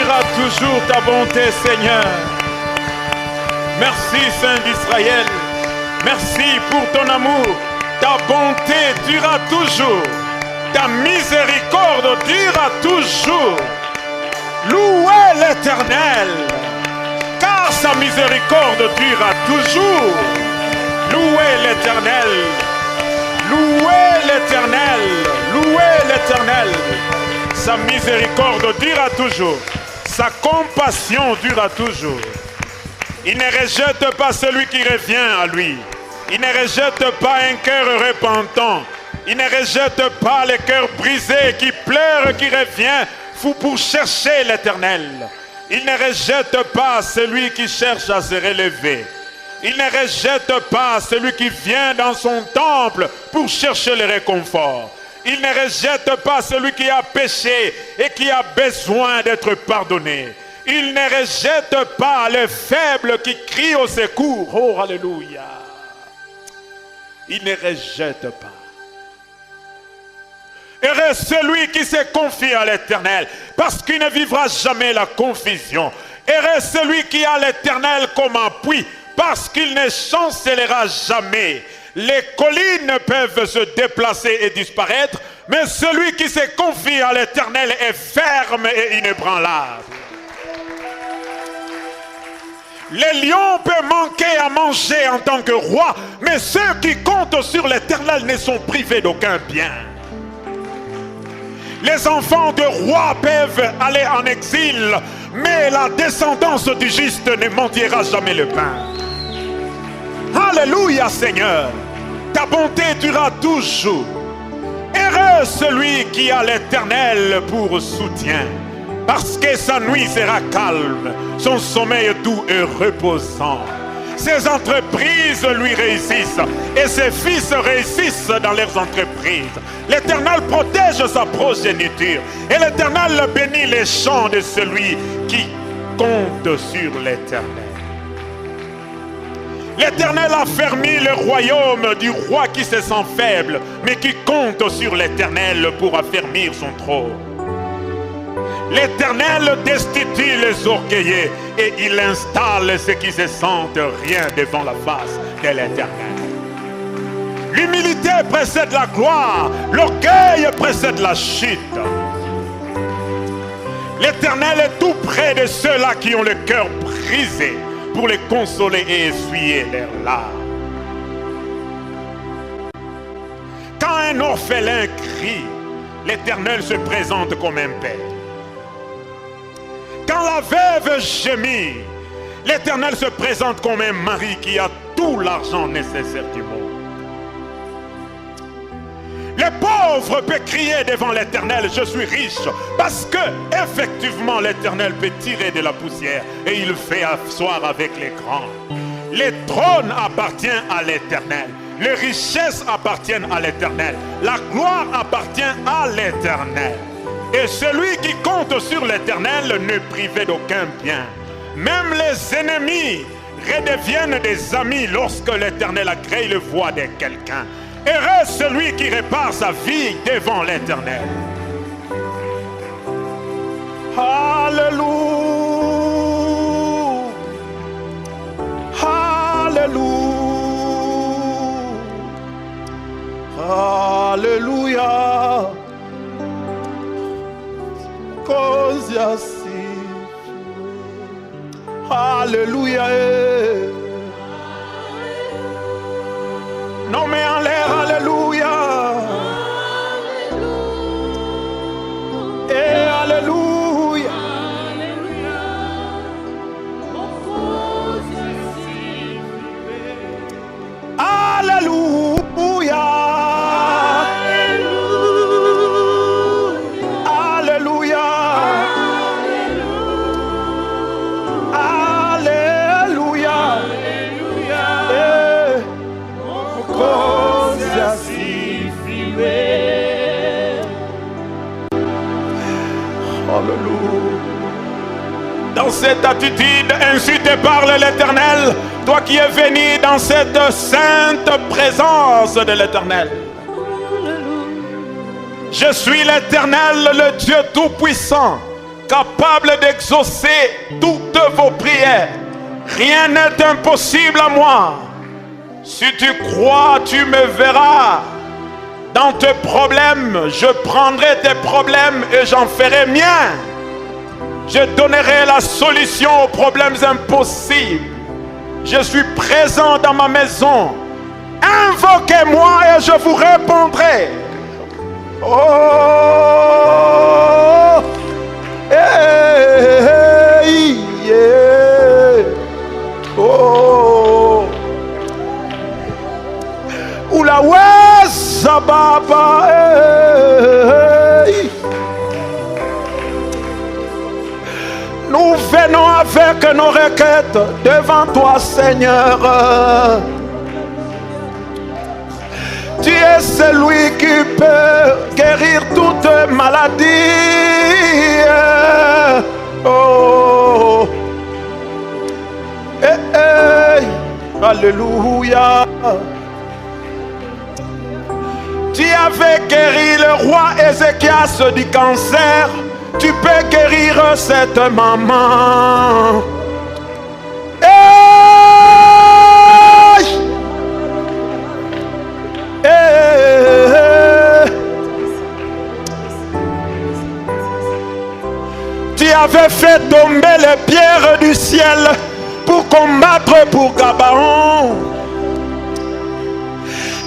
durera toujours ta bonté, Seigneur. Merci, Saint d'Israël. Merci pour ton amour. Ta bonté durera toujours. Ta miséricorde durera toujours. Louez l'Éternel, car sa miséricorde durera toujours. Louez l'Éternel. Louez l'Éternel. Louez l'Éternel. Sa miséricorde durera toujours. Sa compassion durera toujours. Il ne rejette pas celui qui revient à lui. Il ne rejette pas un cœur repentant. Il ne rejette pas les cœurs brisés qui pleurent, qui revient pour chercher l'Éternel. Il ne rejette pas celui qui cherche à se relever. Il ne rejette pas celui qui vient dans son temple pour chercher le réconfort. Il ne rejette pas celui qui a péché et qui a besoin d'être pardonné. Il ne rejette pas les faibles qui crient au secours. Oh, alléluia. Il ne rejette pas. Heureux celui qui se confie à l'Éternel, parce qu'il ne vivra jamais la confusion. Heureux celui qui a l'Éternel comme appui, parce qu'il ne chancellera jamais. Les collines peuvent se déplacer et disparaître, mais celui qui se confie à l'Éternel est ferme et inébranlable. Les lions peuvent manquer à manger en tant que roi, mais ceux qui comptent sur l'Éternel ne sont privés d'aucun bien. Les enfants de rois peuvent aller en exil, mais la descendance du juste ne mendiera jamais le pain. Alléluia, Seigneur. Ta bonté durera toujours. Heureux celui qui a l'Éternel pour soutien, parce que sa nuit sera calme, son sommeil doux et reposant. Ses entreprises lui réussissent et ses fils réussissent dans leurs entreprises. L'Éternel protège sa progéniture et l'Éternel bénit les champs de celui qui compte sur l'Éternel. L'Éternel a fermé le royaume du roi qui se sent faible, mais qui compte sur l'Éternel pour affermir son trône. L'Éternel destitue les orgueilleux et il installe ceux qui se sentent rien devant la face de l'Éternel. L'humilité précède la gloire, l'orgueil précède la chute. L'Éternel est tout près de ceux-là qui ont le cœur brisé pour les consoler et essuyer leurs larmes. Quand un orphelin crie, l'Éternel se présente comme un père. Quand la veuve gémit, l'Éternel se présente comme un mari qui a tout l'argent nécessaire du monde. Les pauvres peuvent crier devant l'Éternel, je suis riche, parce que effectivement l'Éternel peut tirer de la poussière et il fait asseoir avec les grands. Les trônes appartiennent à l'Éternel, les richesses appartiennent à l'Éternel, la gloire appartient à l'Éternel. Et celui qui compte sur l'Éternel n'est privé d'aucun bien. Même les ennemis redeviennent des amis lorsque l'Éternel agrée le voix de quelqu'un. Heureux celui qui répare sa vie devant l'Éternel. Alléluia. Alléluia. Alléluia. Cause Alléluia. Non mais en l'air, alléluia. Et alléluia. Alléluia. Dans cette attitude, ainsi te parle l'Éternel, toi qui es venu dans cette sainte présence de l'Éternel. Je suis l'Éternel, le Dieu Tout-Puissant. capable d'exaucer toutes vos prières. Rien n'est impossible à moi. Si tu crois, tu me verras. Dans tes problèmes, je prendrai tes problèmes et j'en ferai mien. Je donnerai la solution aux problèmes impossibles. Je suis présent dans ma maison. Invoquez-moi et je vous répondrai. Oh, hey, yeah. Oh, oula ouais, sababa, hey. Nous venons avec nos requêtes devant toi, Seigneur. Tu es celui qui peut guérir toute maladie. Oh, hey, hey. Alléluia. Tu avais guéri le roi Ézéchias du cancer. Tu peux guérir cette maman. Hey! Hey! Tu avais fait tomber les pierres du ciel pour combattre pour Gabaon.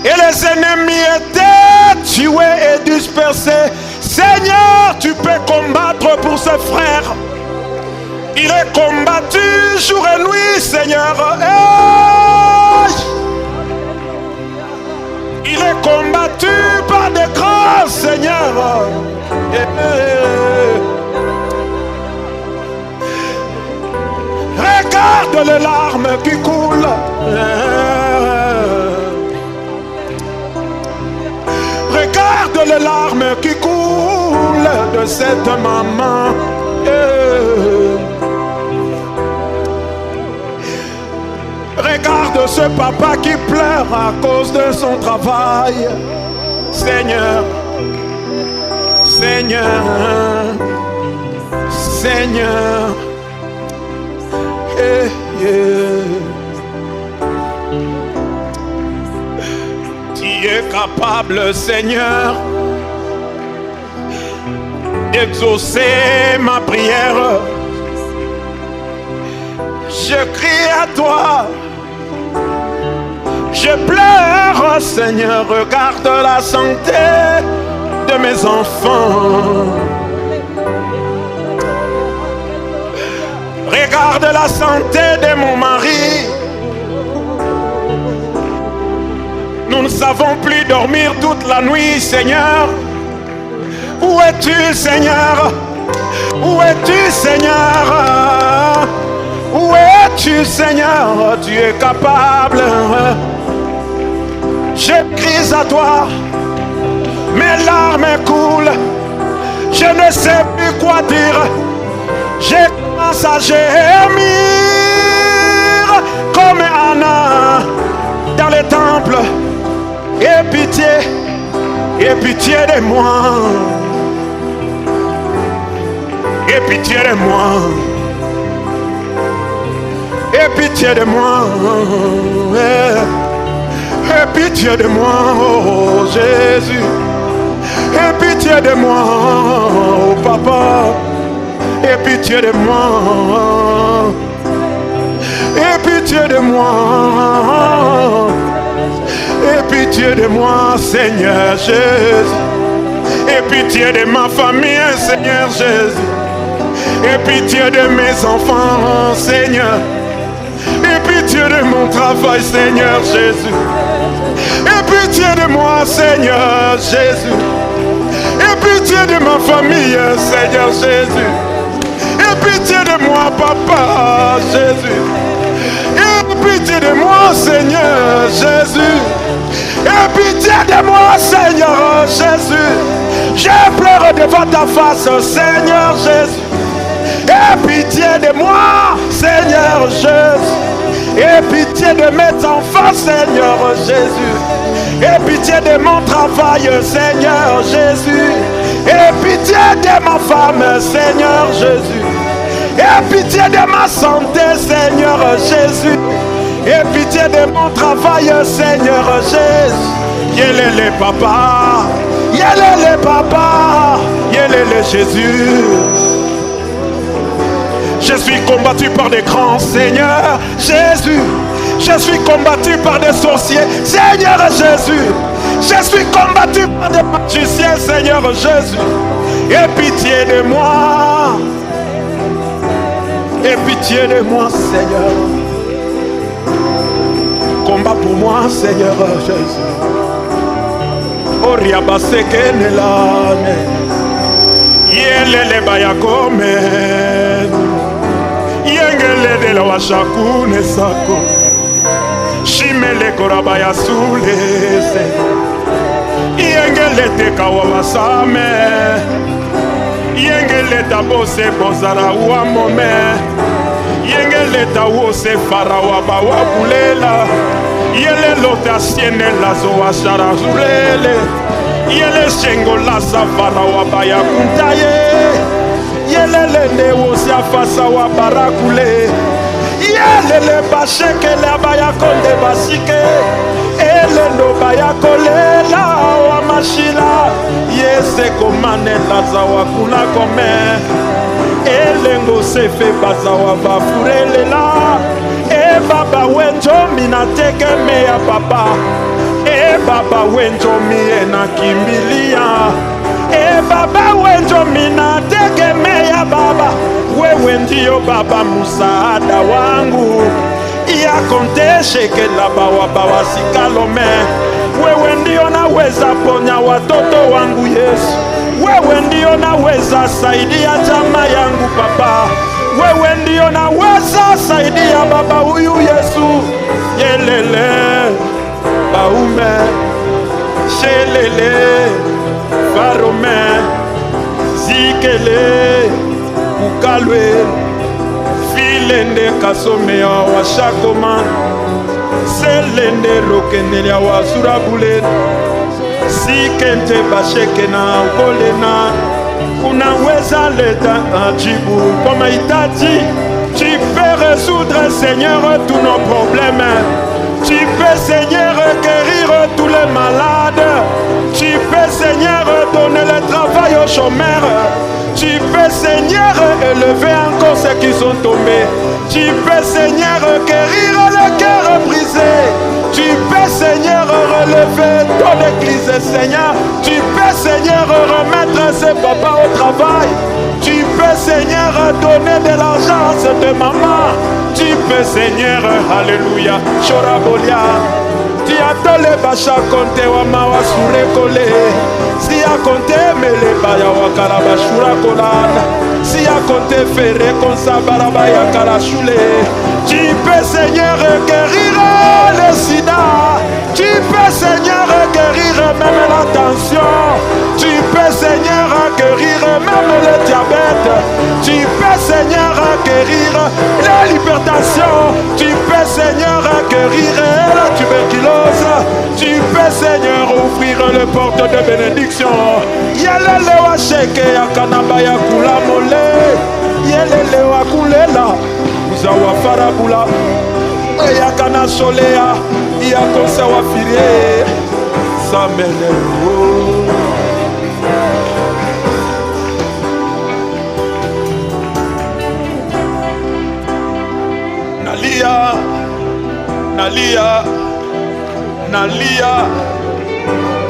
Et les ennemis étaient tués et dispersés. Seigneur, tu peux combattre pour ce frère. Il est combattu jour et nuit, Seigneur. Hey! Il est combattu par des grâces, Seigneur. Hey! Regarde les larmes qui coulent. Regarde les larmes qui coulent de cette maman. Regarde ce papa qui pleure à cause de son travail. Seigneur, Seigneur, Seigneur. Tu es capable, Seigneur, d'exaucer ma prière. Je crie à toi, je pleure, Seigneur. Regarde la santé de mes enfants. Regarde la santé de mon mari. Nous ne savons plus dormir toute la nuit, Seigneur. Où es-tu, Seigneur? Où es-tu, Seigneur? Où es-tu, Seigneur? Tu es capable. Je crie à toi. Mes larmes coulent. Je ne sais plus quoi dire. Je commence à gémir comme Anna dans le temple. Aie pitié de moi. Aie pitié de moi. Aie pitié de moi. Aie pitié de moi, oh Jésus. Aie pitié de moi, oh Papa. Aie pitié de moi. Aie pitié de moi. Aie pitié de moi, Seigneur Jésus. Aie pitié de ma famille, Seigneur Jésus. Aie pitié de mes enfants, Seigneur. Aie pitié de mon travail, Seigneur Jésus. Aie pitié de moi, Seigneur Jésus. Aie pitié de ma famille, Seigneur Jésus. Aie pitié de moi, Papa Jésus. Aie pitié de moi, Seigneur Jésus. Aie pitié de moi, Seigneur Jésus. Je pleure devant ta face, Seigneur Jésus. Aie pitié de moi, Seigneur Jésus. Aie pitié de mes enfants, Seigneur Jésus. Aie pitié de mon travail, Seigneur Jésus. Aie pitié de ma femme, Seigneur Jésus. Aie pitié de ma santé, Seigneur Jésus. Aie pitié de mon travail, Seigneur Jésus. Yélele papa, yélele papa, yélele Jésus. Je suis combattu par des grands, Seigneur Jésus. Je suis combattu par des sorciers, Seigneur Jésus. Je suis combattu par des magiciens, Seigneur Jésus. Aie pitié de moi. Aie pitié de moi, Seigneur. Combat pour moi, Seigneur Jésus. Oriabaseke nelane. Yelele bayakome. Yengele de la washaku nesako. Shimele korabaya sulese. Yengele te kawabasame. Yengele ta bose bozara uamome. Yengele ta wose farawa bawa bulela. Yele lota siene lazo washara zulele. Yele shengo la safara wa baya kuntaye. Yele lende wose afasa wa barakule. Yele le basheke le baya konde basike. Ele no baya kolela wa mashila. Yese komane laza wa kula kome. Elengo sefe baza wa bafurele la. E baba wenjo mina teke me ya papa. E baba wenjo mi ena kimbilia. E baba wenjo mina teke me ya baba. Wewe ndio baba msaada wangu. Ia konte sheke la bawa bawa sikalome. Wewe ndio naweza ponya watoto wangu Yesu. Wewe ndio naweza saidia jamaa yangu papa. Wewe ndio naweza saidia baba huyu Yesu. Yelele baume shelele farome zikele ukalwe filende kasome wa shakoma selende rokenele wa surabule sikente basheke na ukolena. Unaweza leta ajibu kwa mahitaji. Tu peux résoudre, Seigneur, tous nos problèmes. Tu peux, Seigneur, guérir tous les malades. Tu peux, Seigneur, donner le travail aux chômeurs. Tu peux, Seigneur, élever encore ceux qui sont tombés. Tu peux, Seigneur, guérir le cœur brisé. Tu peux, Seigneur, relever ton église, Seigneur. Tu peux, Seigneur, remettre ces papas au travail. Tu peux, Seigneur, donner de l'argent à cette maman. Tu peux, Seigneur, alléluia, chorabolia. Tu as tous les bachas comptés, wamawa surekole. Si a compté, mais les baya wakalaba shurakolana. Si a compté, ferré comme ça, barabaya kalashule. Tu peux, Seigneur, guérir le sida. Tu peux, Seigneur, guérir même la tension. Tu peux, Seigneur, guérir même le diabète. Tu peux, Seigneur, guérir l'hypertension. Tu peux, Seigneur, guérir la tuberculose. Tu peux, Seigneur, ouvrir les portes de bénédiction. Yelele wa sheke ya kanaba ya kula mole. Yelele wa kulela. Uzawa farabula. Ya kana solea. Ya konsa wa firie. Samelero. Nalia, Nalia, Nalia,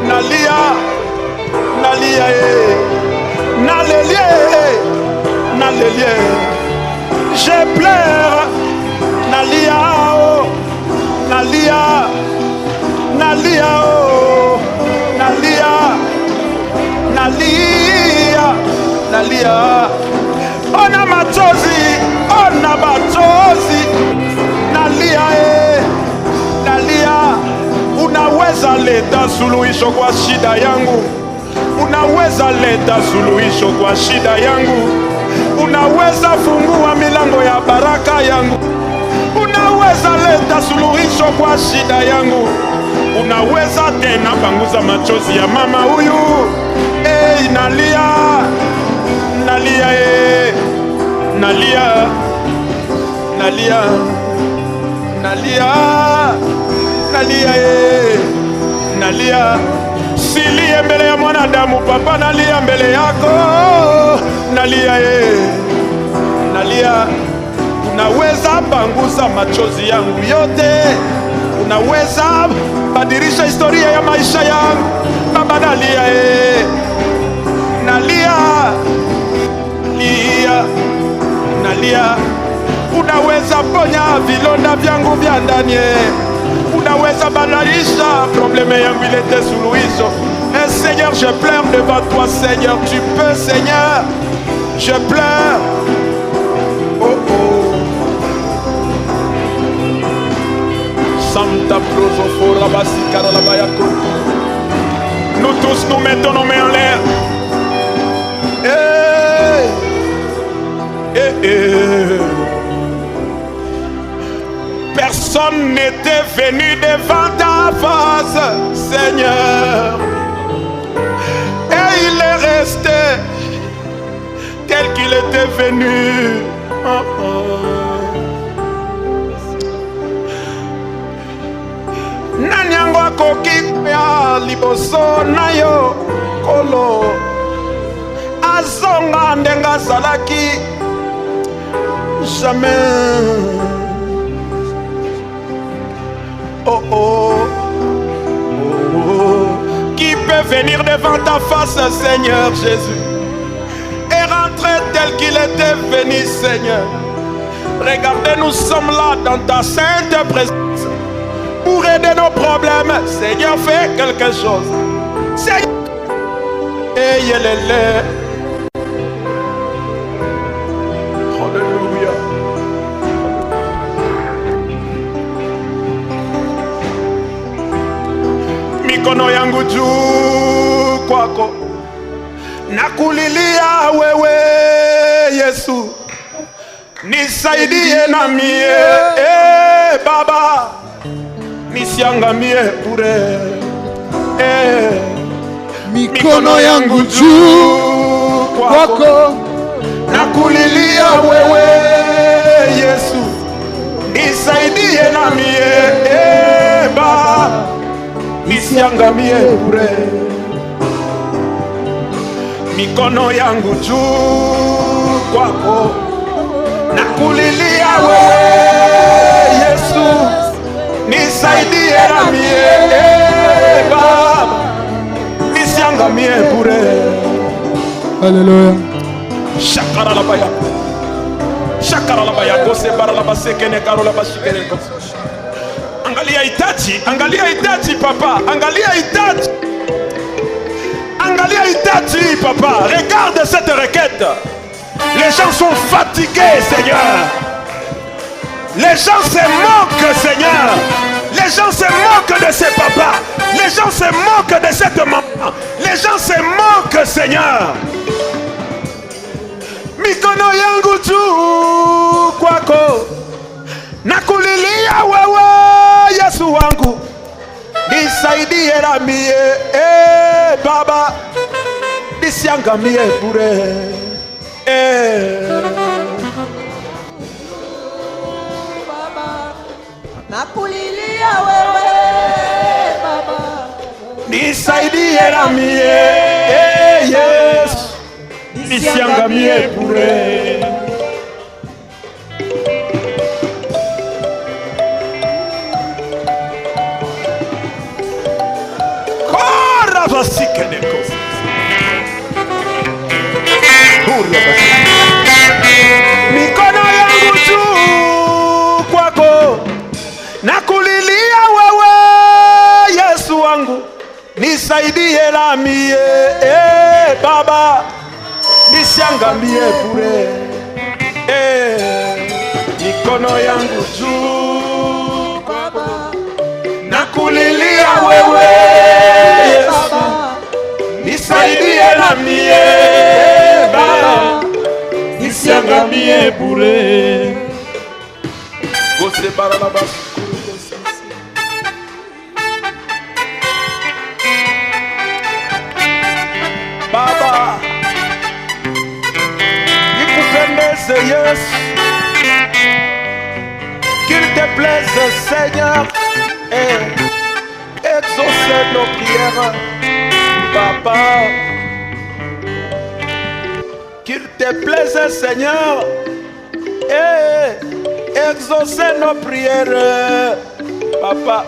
Nalia, Nalia, Nalia, Nalia. Je pleure, Nalia, oh, Nalia, Nalia, oh, Nalia, Nalia, Nalia. Ona machozi, ona machozi. Nalia, Nalia. Unaweza leta suluhisho kwa shida yangu. Unaweza leta suluhisho kwa shida yangu. Unaweza fungua milango ya baraka yangu. Unaweza leta suluhisho kwa shida yangu. Unaweza tena panguza machozi ya mama huyu. nalia, nalia, nalia, nalia, nalia, nalia, nalia. Silie mbele ya mwanadamu papa, nalia mbele yako, nalia, nalia. Unaweza banguza machozi yangu yote, unaweza badilisha historia ya maisha yangu baba, nalia, nalia, nalia, nalia. Unaweza ponya vilonda vyangu vya ndani, unaweza badilisha probleme yangu ilete suluhisho. Et Seigneur, je pleure devant toi, Seigneur, tu peux, Seigneur, je pleure. Oh oh. Santa Prosofora Basikara Labayako. Nous tous nous mettons nos mains en l'air. Personne n'était venu devant ta face, Seigneur. Et il est resté tel qu'il était venu. Oh, oh. Nanyango akoki ya liboso na yo kolo azonga ndenga zalaki jamais. Oh oh, oh oh. Qui peut venir devant ta face, Seigneur Jésus, et rentrer tel qu'il était venu, Seigneur? Regardez, nous sommes là dans ta sainte présence pour aider nos problèmes. Seigneur, fais quelque chose. Seigneur, ayez les. Alléluia. Mikono yangu juu kwako, nakulilia wewe Yesu, nisaidie na mie Baba, nisiangamie bure. Mikono yangu juu kwako, nakulilia wewe Yesu, nisaidie na mie Baba, nisiangamie bure. Mikono yangu juu kwako, nakulilia wewe Yesu, nisaidie na mie Baba, nisiangamie bure. Alléluia. Shakara la baya, shakara la baya, kose bara la baseke ne karo la bashikere ko. Angalia hitaji papa, angalia hitaji. Angalia hitaji papa, regarde cette requête. Les gens sont fatigués, Seigneur. Les gens se moquent, Seigneur. Les gens se moquent de ces papas. Les gens se moquent de cette maman. Les gens se moquent, Seigneur. Mikono yangu juu kwako, nakulilia wewe Yesu wangu, nisaidie na mie Baba, nisiangamie bure. Baba, nakulilia wewe Baba, nisaidie na mie Yesu, nisiangamie bure. Kora basike nekosa. Mikono yangu juu kwako, nakulilia wewe Yesu wangu, nisaidie na mie Baba, nisiangamie bure. Mikono yangu juu kwako, nakulilia wewe Yesu, nisaidie na mie Baba, nisiangamie bure. Gose barababa. Baba, ikupendeze Yesu, qu'il te plaise Seigneur, et exaucer nos prières, Papa. Qu'il te plaise Seigneur, et exaucer nos prières, Papa.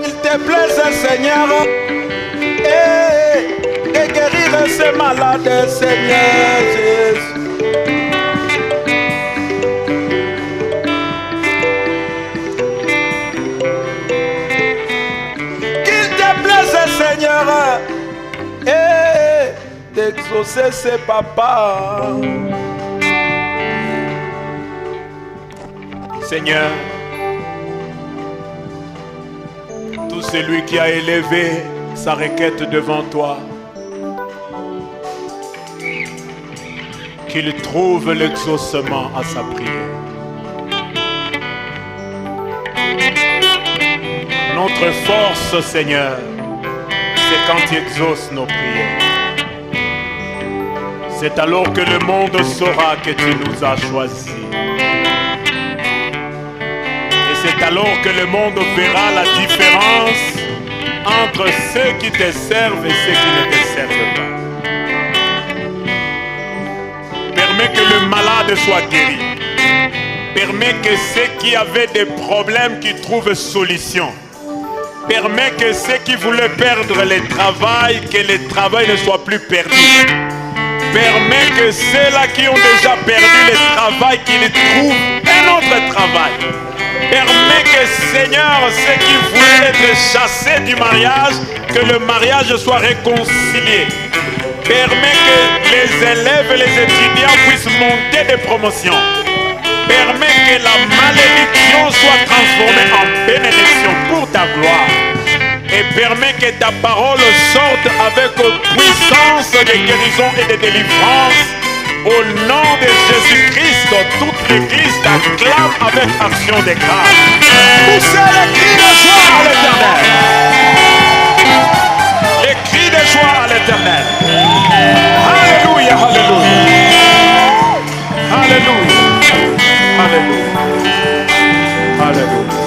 Qu'il te plaise Seigneur, et de guérir ces malades, Seigneur Jésus. Qu'il te plaise Seigneur, et d'exaucer ses papas. Seigneur, tout celui qui a élevé sa requête devant toi, qu'il trouve l'exaucement à sa prière. Notre force, Seigneur, c'est quand tu exauces nos prières. C'est alors que le monde saura que tu nous as choisis. Et c'est alors que le monde verra la différence entre ceux qui te servent et ceux qui ne te servent pas. Permets que le malade soit guéri. Permets que ceux qui avaient des problèmes qui trouvent solution. Permets que ceux qui voulaient perdre le travail, que le travail ne soit plus perdu. Permets que ceux-là qui ont déjà perdu le travail, qu'ils trouvent un autre travail. Permets que, Seigneur, ceux qui voulaient être chassés du mariage, que le mariage soit réconcilié. Permets que les élèves et les étudiants puissent monter des promotions. Permets que la malédiction soit transformée en bénédiction pour ta gloire. Et permets que ta parole sorte avec puissance de guérison et de délivrance. Au nom de Jésus-Christ, toute l'Église t'acclame avec action de grâce. Poussez les cris de joie à l'Éternel. Les cris de joie à l'Éternel. Alléluia, alléluia. Alléluia. Alléluia. Alléluia.